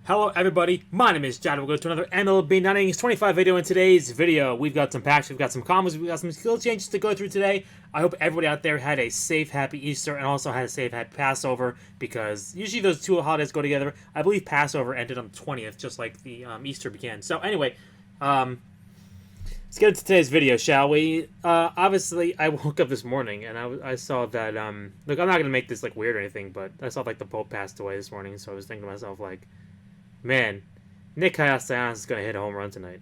Hello everybody, my name is John. We'll go to another MLB Innings 25 video. In today's video, we've got some packs, we've got some combos, we've got some skill changes to go through today. I hope everybody out there had a safe, happy Easter and also had a safe, happy Passover, because usually those two holidays go together. I believe Passover ended on the 20th, just like the Easter began. So anyway, let's get into today's video, shall we? Obviously, I woke up this morning and I saw that, look, I'm not going to make this like weird or anything, but I saw like the Pope passed away this morning, so I was thinking to myself like, man, Nick Castellanos is going to hit a home run tonight.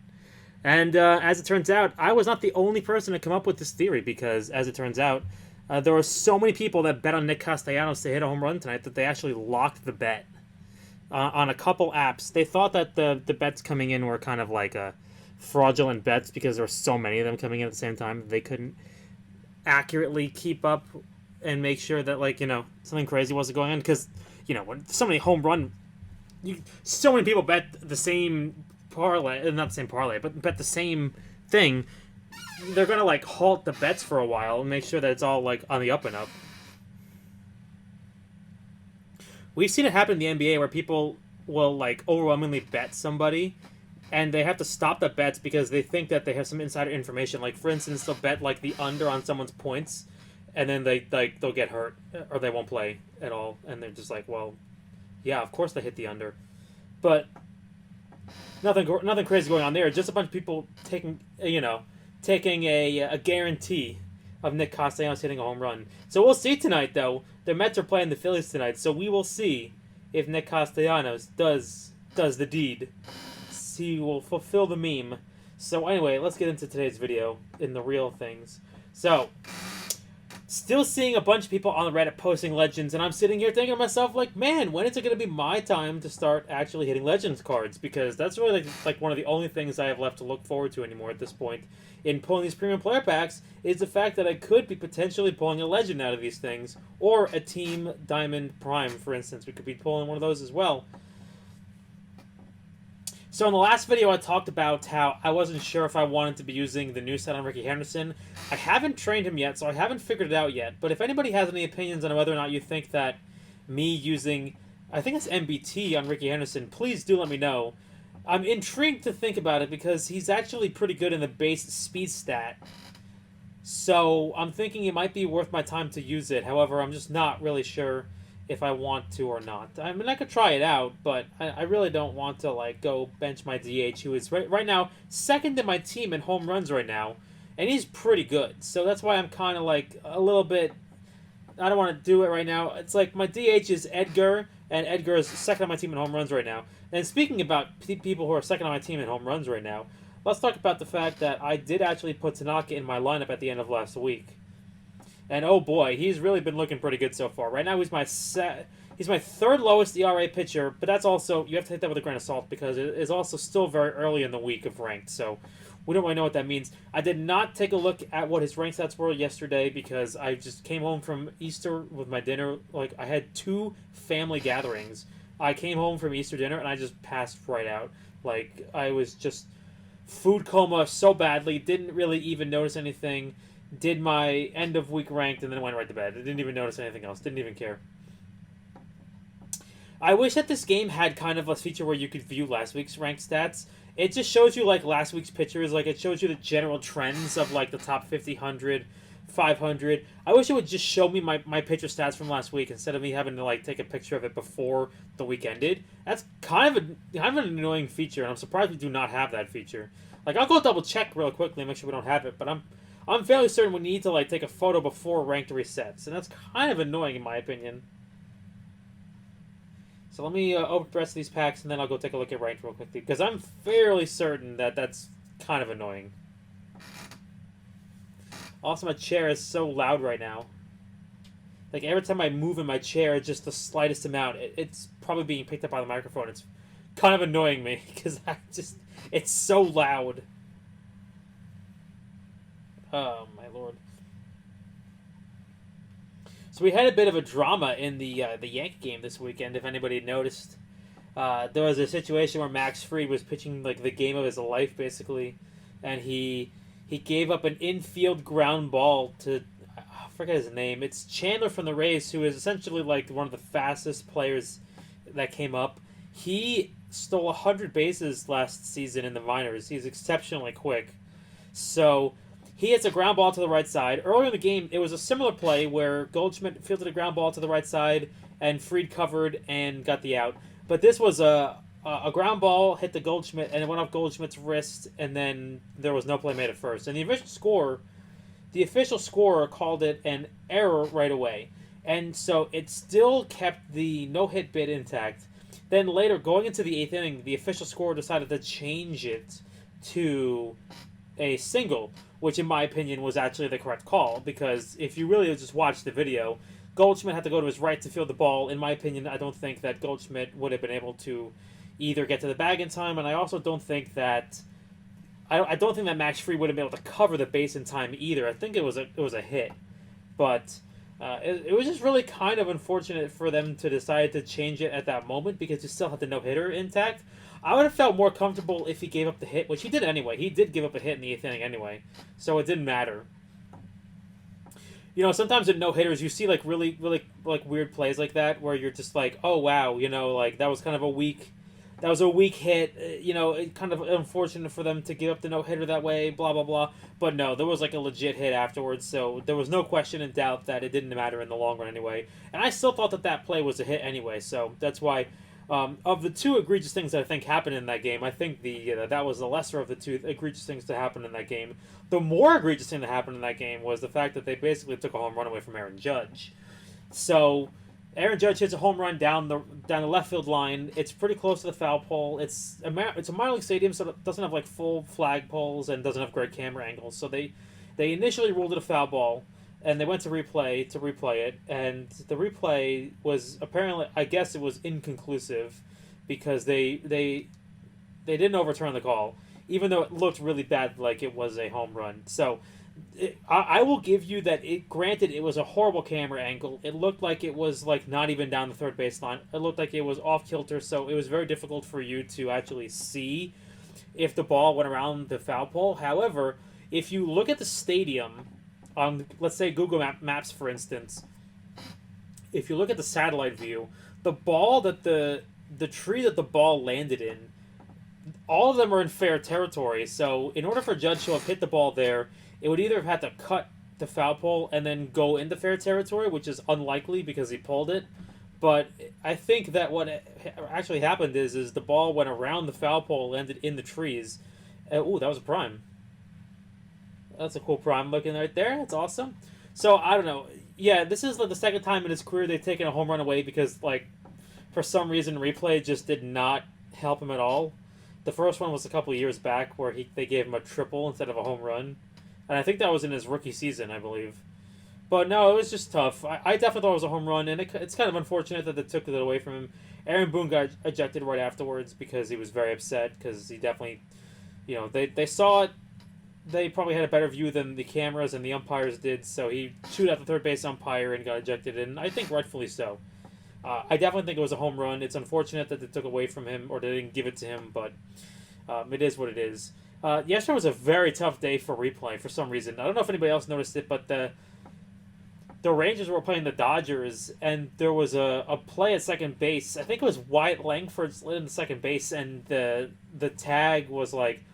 And as it turns out, I was not the only person to come up with this theory, because as it turns out, there were so many people that bet on Nick Castellanos to hit a home run tonight that they actually locked the bet on a couple apps. They thought that the bets coming in were kind of like fraudulent bets because there were so many of them coming in at the same time. They couldn't accurately keep up and make sure that, like, you know, something crazy wasn't going on, because, you know, when so many home run... so many people bet the same parlay, not the same parlay, but bet the same thing. They're gonna like halt the bets for a while and make sure that it's all like on the up and up. We've seen it happen in the NBA where people will like overwhelmingly bet somebody, and they have to stop the bets because they think that they have some insider information. Like, for instance, they'll bet like the under on someone's points, and then they'll get hurt or they won't play at all, and they're just like, well, yeah, of course they hit the under. But nothing crazy going on there. Just a bunch of people taking a guarantee of Nick Castellanos hitting a home run. So we'll see tonight, though. The Mets are playing the Phillies tonight, so we will see if Nick Castellanos does the deed. He will fulfill the meme. So anyway, let's get into today's video in the real things. So, still seeing a bunch of people on the Reddit posting Legends, and I'm sitting here thinking to myself, like, man, when is it going to be my time to start actually hitting Legends cards? Because that's really, like one of the only things I have left to look forward to anymore at this point in pulling these premium player packs, is the fact that I could be potentially pulling a Legend out of these things, or a Team Diamond Prime, for instance. We could be pulling one of those as well. So in the last video, I talked about how I wasn't sure if I wanted to be using the new set on Ricky Henderson. I haven't trained him yet, so I haven't figured it out yet. But if anybody has any opinions on whether or not you think that me using, I think it's MBT on Ricky Henderson, please do let me know. I'm intrigued to think about it because he's actually pretty good in the base speed stat. So I'm thinking it might be worth my time to use it. However, I'm just not really sure if I want to or not. I mean, I could try it out, but I really don't want to, like, go bench my DH, who is right now second in my team in home runs right now, and he's pretty good. So that's why I'm kind of, like, a little bit, I don't want to do it right now. It's like my DH is Edgar, and Edgar is second on my team in home runs right now. And speaking about people who are second on my team in home runs right now, let's talk about the fact that I did actually put Tanaka in my lineup at the end of last week. And oh boy, he's really been looking pretty good so far. Right now, he's my third lowest ERA pitcher, but that's also, you have to take that with a grain of salt because it is also still very early in the week of ranked, so we don't really know what that means. I did not take a look at what his rank stats were yesterday because I just came home from Easter with my dinner. Like, I had 2 family gatherings. I came home from Easter dinner and I just passed right out. Like, I was just food coma so badly, didn't really even notice anything. Did my end of week ranked and then went right to bed. I didn't even notice anything else. Didn't even care. I wish that this game had kind of a feature where you could view last week's ranked stats. It just shows you like last week's pitchers. Like, it shows you the general trends of like the top 50, 100, 500. I wish it would just show me my pitcher stats from last week instead of me having to like take a picture of it before the week ended. That's kind of an annoying feature, and I'm surprised we do not have that feature. Like, I'll go double check real quickly and make sure we don't have it, but I'm fairly certain we need to like take a photo before ranked resets, and that's kind of annoying in my opinion. So let me open the rest of these packs, and then I'll go take a look at ranked real quickly, because I'm fairly certain that that's kind of annoying. Also, my chair is so loud right now. Like, every time I move in my chair, just the slightest amount, it's probably being picked up by the microphone. It's kind of annoying me, because it's so loud. Oh, my lord. So we had a bit of a drama in the Yankee game this weekend, if anybody noticed. There was a situation where Max Fried was pitching like the game of his life, basically, and he gave up an infield ground ball to, I forget his name. It's Chandler from the Rays, who is essentially like one of the fastest players that came up. He stole 100 bases last season in the minors. He's exceptionally quick. So he hits a ground ball to the right side. Earlier in the game, it was a similar play where Goldschmidt fielded a ground ball to the right side and Fried covered and got the out. But this was a ground ball hit the Goldschmidt and it went off Goldschmidt's wrist, and then there was no play made at first. And the official scorer called it an error right away. And so it still kept the no-hit bid intact. Then later, going into the 8th inning, the official scorer decided to change it to a single, which in my opinion was actually the correct call, because if you really just watch the video, Goldschmidt had to go to his right to field the ball. In my opinion, I don't think that Goldschmidt would have been able to either get to the bag in time, and I also don't think that I don't think that Max Fried would have been able to cover the base in time either. I think it was a hit, but it was just really kind of unfortunate for them to decide to change it at that moment, because you still had the no-hitter intact. I would have felt more comfortable if he gave up the hit, which he did anyway. He did give up a hit in the 8th inning anyway, so it didn't matter. You know, sometimes in no-hitters you see like really like weird plays like that where you're just like, oh wow, you know, like that was a weak hit. You know, it kind of unfortunate for them to give up the no-hitter that way, blah blah blah. But no, there was like a legit hit afterwards, so there was no question and doubt that it didn't matter in the long run anyway. And I still thought that play was a hit anyway, so that's why. Of the two egregious things that I think happened in that game, I think that was the lesser of the two egregious things to happen in that game. The more egregious thing that happened in that game was the fact that they basically took a home run away from Aaron Judge. So Aaron Judge hits a home run down the left field line. It's pretty close to the foul pole. It's a minor league stadium, so it doesn't have like full flag poles and doesn't have great camera angles. So they initially ruled it a foul ball. And they went to replay it, and the replay was apparently, I guess it was inconclusive, because they didn't overturn the call, even though it looked really bad, like it was a home run. So I will give you that. Granted, it was a horrible camera angle. It looked like it was like not even down the third baseline. It looked like it was off kilter, so it was very difficult for you to actually see if the ball went around the foul pole. However, if you look at the stadium, let's say Google Maps, for instance, if you look at the satellite view, the ball that the tree that the ball landed in, all of them are in fair territory. So in order for Judge to have hit the ball there, it would either have had to cut the foul pole and then go into fair territory, which is unlikely because he pulled it. But I think that what actually happened is the ball went around the foul pole, landed in the trees. Ooh, that was a prime. That's a cool prime looking right there. That's awesome. So, I don't know. Yeah, this is like the second time in his career they've taken a home run away because, like, for some reason, replay just did not help him at all. The first one was a couple years back where they gave him a triple instead of a home run. And I think that was in his rookie season, I believe. But no, it was just tough. I definitely thought it was a home run, and it's kind of unfortunate that they took it away from him. Aaron Boone got ejected right afterwards because he was very upset, because he definitely, you know, they saw it. They probably had a better view than the cameras and the umpires did, so he chewed out the third base umpire and got ejected, and I think rightfully so. I definitely think it was a home run. It's unfortunate that they took away from him, or they didn't give it to him, but it is what it is. Yesterday was a very tough day for replay for some reason. I don't know if anybody else noticed it, but the Rangers were playing the Dodgers, and there was a play at second base. I think it was Wyatt Langford slid into second base, and the tag was like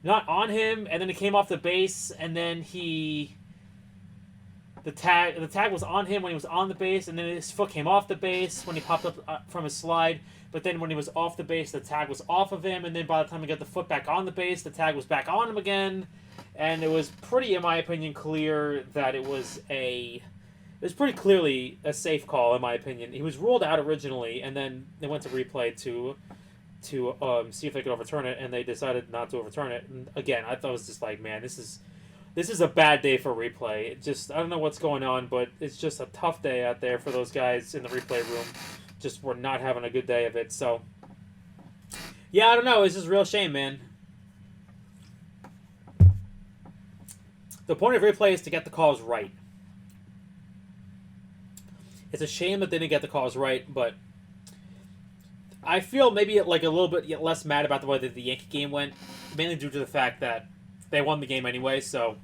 not on him, and then it came off the base, and then the tag was on him when he was on the base, and then his foot came off the base when he popped up from his slide. But then when he was off the base, the tag was off of him, and then by the time he got the foot back on the base, the tag was back on him again. And it was pretty, in my opinion, clear that it was pretty clearly a safe call, in my opinion. He was ruled out originally, and then they went to replay to see if they could overturn it, and they decided not to overturn it. And again, I thought it was just like, man, this is a bad day for replay. It just, I don't know what's going on, but it's just a tough day out there for those guys in the replay room. Just were not having a good day of it. So, yeah, I don't know. It's just a real shame, man. The point of replay is to get the calls right. It's a shame that they didn't get the calls right, but I feel maybe like a little bit less mad about the way that the Yankee game went, mainly due to the fact that they won the game anyway, so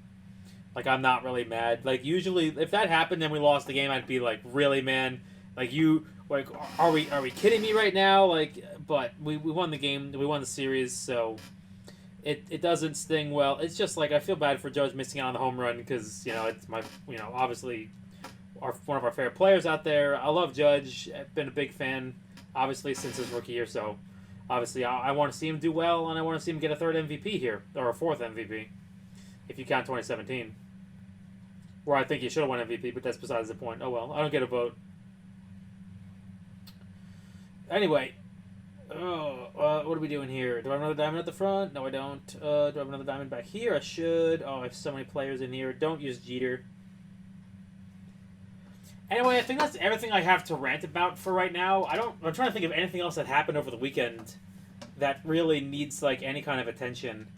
like I'm not really mad. Like usually if that happened and we lost the game, I'd be like, really, man? Like Like, are we kidding me right now? Like, but we won the game, we won the series, so it doesn't sting. Well, it's just like I feel bad for Judge missing out on the home run because it's my obviously one of our favorite players out there. I love Judge. I've been a big fan, obviously since his rookie year. So obviously I want to see him do well, and I want to see him get a third MVP here or a fourth MVP if you count 2017, where I think he should have won MVP. But that's besides the point. Oh well, I don't get a vote. Anyway, what are we doing here? Do I have another diamond at the front? No, I don't. Do I have another diamond back here? I should. Oh, I have so many players in here. Don't use Jeter. Anyway, I think that's everything I have to rant about for right now. I'm trying to think of anything else that happened over the weekend that really needs like any kind of attention.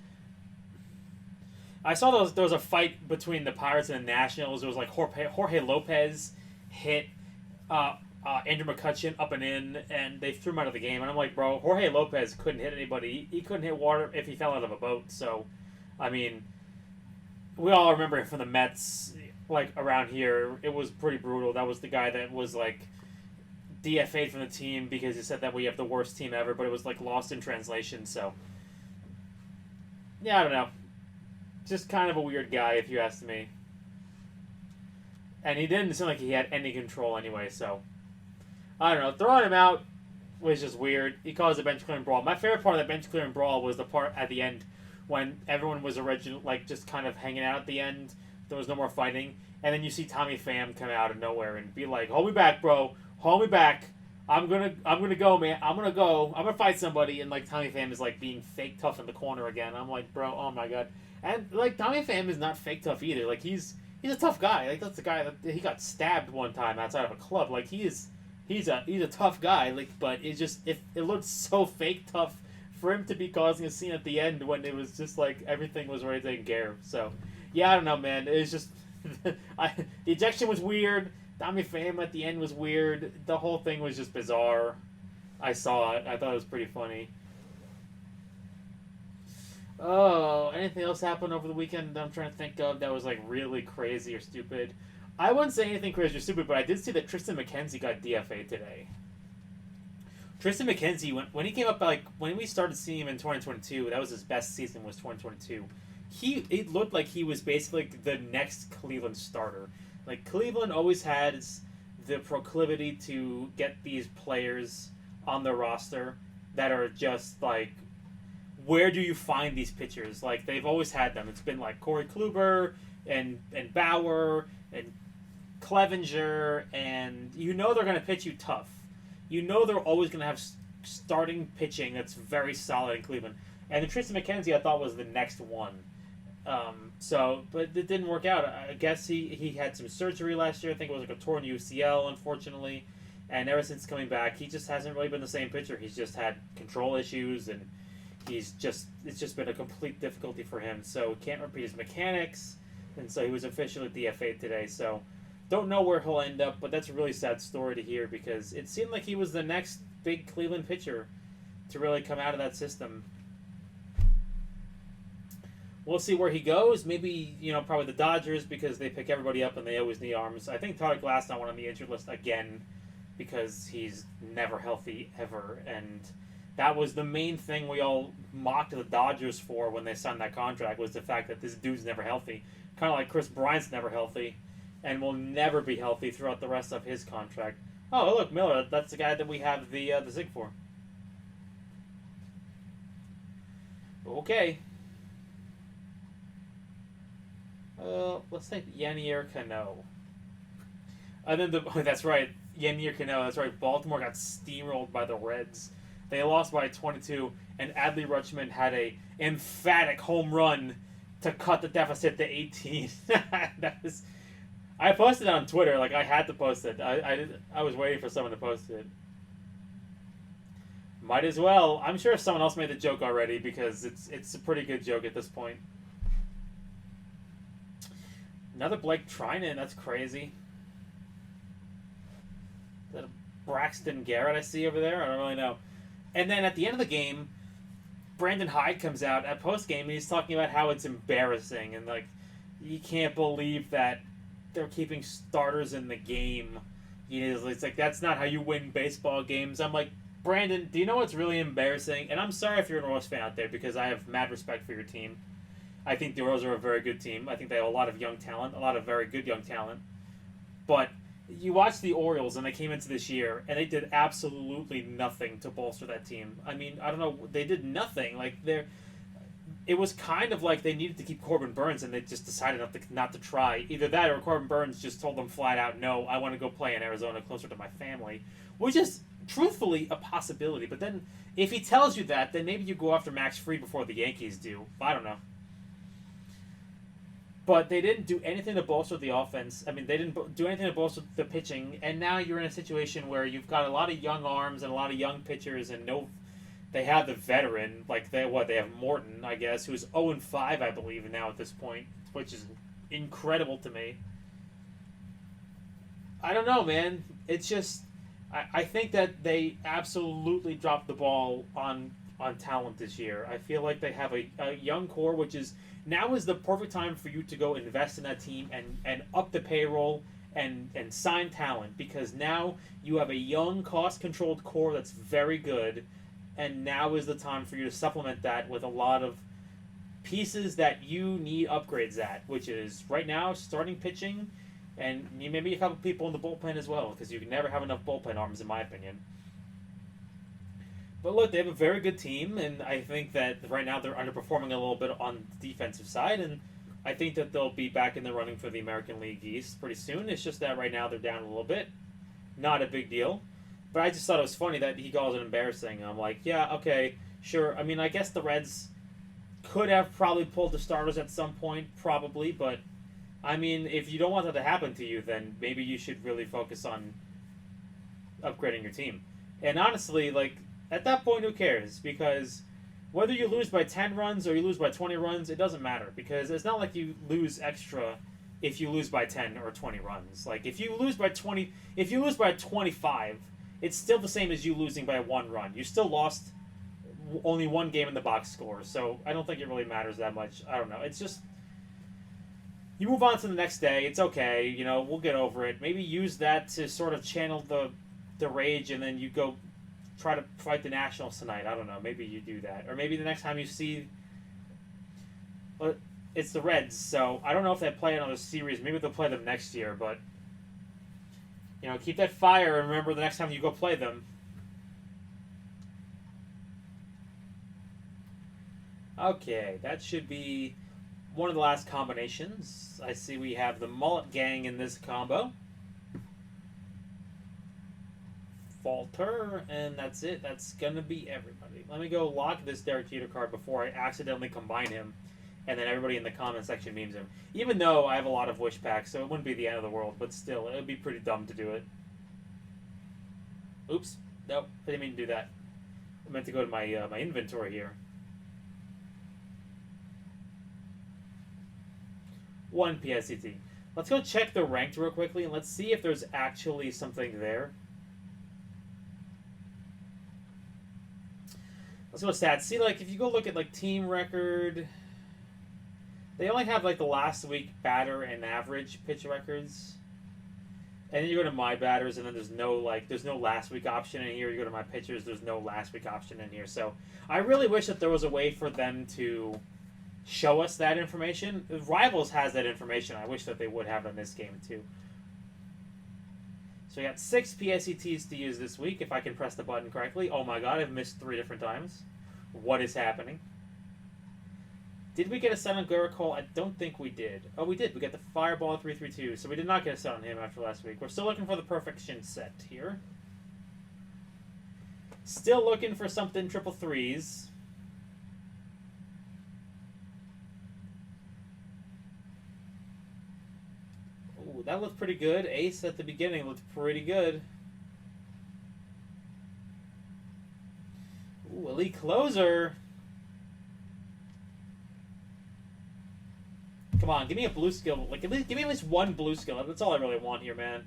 I saw there was a fight between the Pirates and the Nationals. It was like Jorge Lopez hit Andrew McCutcheon up and in, and they threw him out of the game. And I'm like, bro, Jorge Lopez couldn't hit anybody. He couldn't hit water if he fell out of a boat. So, I mean, we all remember him from the Mets. Like, around here, it was pretty brutal. That was the guy that was, like, DFA'd from the team because he said that we have the worst team ever, but it was, like, lost in translation, so. Yeah, I don't know. Just kind of a weird guy, if you ask me. And he didn't seem like he had any control anyway, so. I don't know. Throwing him out was just weird. He caused a bench clearing brawl. My favorite part of that bench clearing brawl was the part at the end when everyone was just kind of hanging out at the end. There was no more fighting. And then you see Tommy Pham come out of nowhere and be like, hold me back, bro. Hold me back. I'm gonna go, man. I'm gonna fight somebody. And like Tommy Pham is like being fake tough in the corner again. I'm like, bro, oh my god. And like Tommy Pham is not fake tough either. Like he's a tough guy. Like that's the guy that he got stabbed one time outside of a club. Like he's a tough guy. Like, but it looked so fake tough for him to be causing a scene at the end when it was just like everything was already taken care of. So. Yeah, I don't know, man. It was just... the ejection was weird. Tommy Pham at the end was weird. The whole thing was just bizarre. I saw it. I thought it was pretty funny. Oh, anything else happened over the weekend that I'm trying to think of that was, like, really crazy or stupid? I wouldn't say anything crazy or stupid, but I did see that Tristan McKenzie got DFA'd today. Tristan McKenzie, when he came up, like, when we started seeing him in 2022, that was his best season, was 2022. It looked like he was basically the next Cleveland starter. Like, Cleveland always has the proclivity to get these players on the roster that are just, like, where do you find these pitchers? Like, they've always had them. It's been, like, Corey Kluber and Bauer and Clevenger, and you know they're going to pitch you tough. You know they're always going to have starting pitching that's very solid in Cleveland. And Tristan McKenzie, I thought, was the next one. But it didn't work out. I guess he had some surgery last year. I think it was like a torn UCL, unfortunately. And ever since coming back, he just hasn't really been the same pitcher. He's just had control issues, and it's just been a complete difficulty for him. So he can't repeat his mechanics, and so he was officially DFA'd today. So don't know where he'll end up, but that's a really sad story to hear because it seemed like he was the next big Cleveland pitcher to really come out of that system. We'll see where he goes. Maybe, probably the Dodgers because they pick everybody up and they always need arms. I think Tyler Glasnow went on the injured list again because he's never healthy ever. And that was the main thing we all mocked the Dodgers for when they signed that contract was the fact that this dude's never healthy. Kind of like Chris Bryant's never healthy and will never be healthy throughout the rest of his contract. Oh, look, Miller. That's the guy that we have the Zig for. Okay. Let's say Yanier Cano. And then that's right, Yanier Cano. That's right. Baltimore got steamrolled by the Reds. They lost by 22, and Adley Rutschman had a emphatic home run to cut the deficit to 18. I posted it on Twitter. Like I had to post it. I was waiting for someone to post it. Might as well. I'm sure someone else made the joke already because it's a pretty good joke at this point. Another Blake Trinan, that's crazy. Is that a Braxton Garrett I see over there? I don't really know. And then at the end of the game, Brandon Hyde comes out at postgame and he's talking about how it's embarrassing and like you can't believe that they're keeping starters in the game It's like, that's not how you win baseball games. I'm like, Brandon, do you know what's really embarrassing? And I'm sorry if you're an Royals fan out there because I have mad respect for your team. I think the Royals are a very good team. I think they have a lot of young talent, a lot of very good young talent. But you watch the Orioles, and they came into this year, and they did absolutely nothing to bolster that team. I mean, I don't know, they did nothing. Like, it was kind of like they needed to keep Corbin Burns, and they just decided not to try. Either that, or Corbin Burns just told them flat out, no, I want to go play in Arizona closer to my family, which is truthfully a possibility. But then, if he tells you that, then maybe you go after Max Fried before the Yankees do. I don't know. But they didn't do anything to bolster the offense. I mean, they didn't do anything to bolster the pitching, and now you're in a situation where you've got a lot of young arms and a lot of young pitchers, and no, they have the veteran, like they have Morton, I guess, who's 0-5, I believe, now at this point, which is incredible to me. I don't know, man. It's just, I think that they absolutely dropped the ball on talent this year. I feel like they have a young core, which is now is the perfect time for you to go invest in that team and up the payroll and sign talent, because now you have a young, cost-controlled core that's very good, and now is the time for you to supplement that with a lot of pieces that you need upgrades at, which is right now starting pitching and maybe a couple people in the bullpen as well, because you can never have enough bullpen arms, in my opinion. But look, they have a very good team, and I think that right now they're underperforming a little bit on the defensive side, and I think that they'll be back in the running for the American League East pretty soon. It's just that right now they're down a little bit. Not a big deal. But I just thought it was funny that he calls it embarrassing. I'm like, yeah, okay, sure. I mean, I guess the Reds could have probably pulled the starters at some point, probably, but I mean, if you don't want that to happen to you, then maybe you should really focus on upgrading your team. And honestly, like, at that point, who cares? Because whether you lose by 10 runs or you lose by 20 runs, it doesn't matter. Because it's not like you lose extra if you lose by 10 or 20 runs. Like, if you lose by 20, if you lose by 25, it's still the same as you losing by 1 run. You still lost only one game in the box score. So I don't think it really matters that much. I don't know. It's just, you move on to the next day. It's okay. You know, we'll get over it. Maybe use that to sort of channel the rage, and then you go try to fight the Nationals tonight. I don't know. Maybe you do that. Or maybe the next time you see... It's the Reds, so I don't know if they play another series. Maybe they'll play them next year, but... You know, keep that fire and remember the next time you go play them. Okay, that should be one of the last combinations. I see we have the Mullet Gang in this combo. Falter, and that's it. That's gonna be everybody. Let me go lock this Derek Jeter card before I accidentally combine him, and then everybody in the comment section memes him. Even though I have a lot of wish packs, so it wouldn't be the end of the world, but still, it would be pretty dumb to do it. Oops. Nope, I didn't mean to do that. I meant to go to my my inventory here. 1 PSCT. Let's go check the ranked real quickly, and let's see if there's actually something there. Let's go to stats. See, like, if you go look at, like, team record, they only have, like, the last week batter and average pitch records. And then you go to my batters, and then there's no last week option in here. You go to my pitchers, there's no last week option in here. So I really wish that there was a way for them to show us that information. Rivals has that information. I wish that they would have in this game, too. So we got 6 PSETs to use this week, if I can press the button correctly. Oh my god, I've missed 3 different times. What is happening? Did we get a set on Garicole? I don't think we did. Oh, we did. We got the Fireball 332. So we did not get a set on him after last week. We're still looking for the perfection set here. Still looking for something triple threes. Ooh, that looked pretty good. Ace at the beginning looked pretty good. Ooh, elite closer. Come on, give me a blue skill. Like, give me at least 1 blue skill. That's all I really want here, man.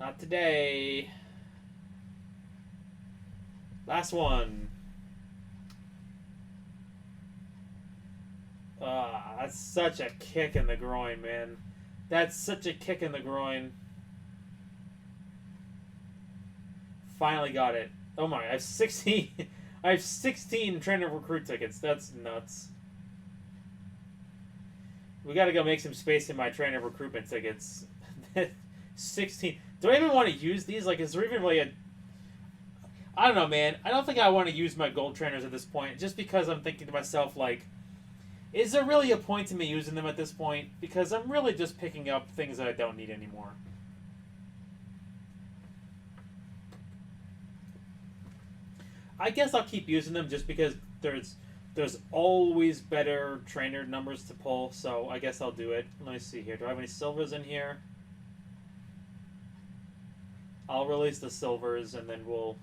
Not today. Last one. That's such a kick in the groin, man. That's such a kick in the groin. Finally got it. Oh my, I have 16. I have 16 trainer recruit tickets. That's nuts. We gotta go make some space in my trainer recruitment tickets. 16. Do I even want to use these? Like, is there even really a... I don't know, man. I don't think I want to use my gold trainers at this point, just because I'm thinking to myself, like, is there really a point to me using them at this point? Because I'm really just picking up things that I don't need anymore. I guess I'll keep using them just because there's always better trainer numbers to pull, so I guess I'll do it. Let me see here. Do I have any silvers in here? I'll release the silvers, and then we'll...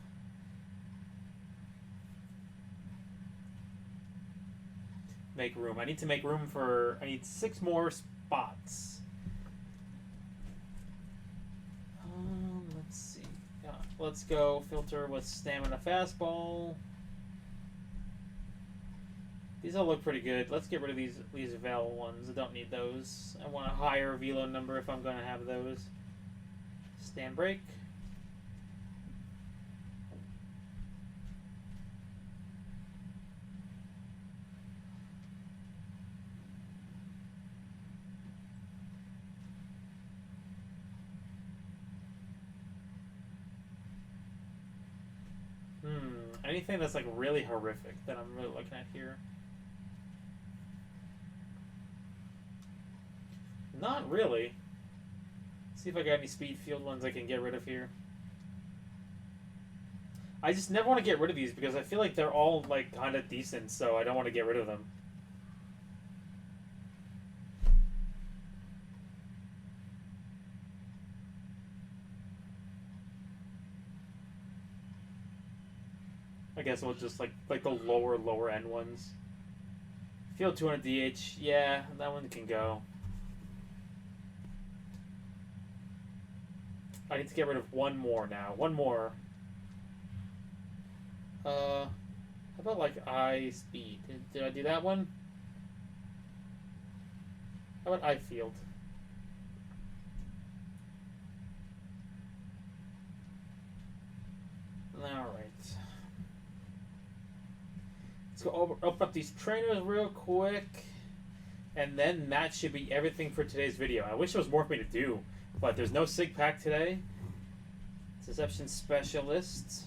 make room. I need to make room for... I need 6 more spots. Let's see. Yeah, let's go filter with stamina fastball. These all look pretty good. Let's get rid of these Vel ones. I don't need those. I want a higher velo number if I'm going to have those. Stand break. Anything that's like really horrific that I'm really looking at here? Not really. Let's see if I got any speed field ones I can get rid of here. I just never want to get rid of these because I feel like they're all like kind of decent, so I don't want to get rid of them. I guess we'll just like the lower end ones. Field 200 DH, yeah, that one can go. I need to get rid of one more now. One more. How about like eye speed? Did I do that one? How about eye field? Alright. Let's go open up these trainers real quick. And then that should be everything for today's video. I wish there was more for me to do, but there's no SIG pack today. Deception Specialist.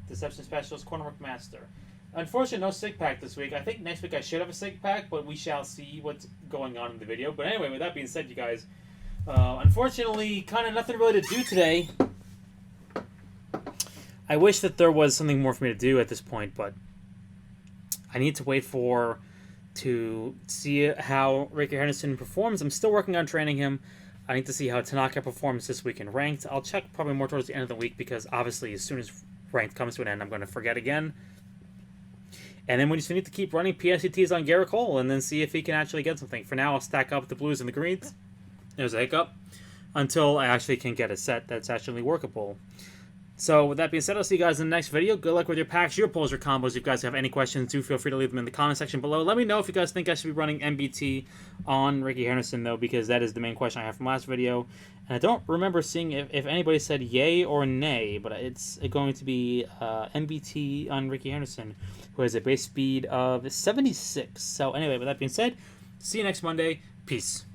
Deception Specialist, Cornerwork Master. Unfortunately, no SIG pack this week. I think next week I should have a SIG pack, but we shall see what's going on in the video. But anyway, with that being said, you guys, unfortunately, kind of nothing really to do today. I wish that there was something more for me to do at this point, but I need to wait to see how Ricky Henderson performs. I'm still working on training him. I need to see how Tanaka performs this week in ranked. I'll check probably more towards the end of the week because obviously as soon as ranked comes to an end, I'm going to forget again. And then we just need to keep running PSCTs on Garrett Cole and then see if he can actually get something. For now, I'll stack up the blues and the greens. There's a hiccup. Until I actually can get a set that's actually workable. So with that being said, I'll see you guys in the next video. Good luck with your packs, your pulls, your combos. If you guys have any questions, do feel free to leave them in the comment section below. Let me know if you guys think I should be running MBT on Ricky Henderson, though, because that is the main question I have from last video. And I don't remember seeing if anybody said yay or nay, but it's going to be MBT on Ricky Henderson, who has a base speed of 76. So anyway, with that being said, see you next Monday. Peace.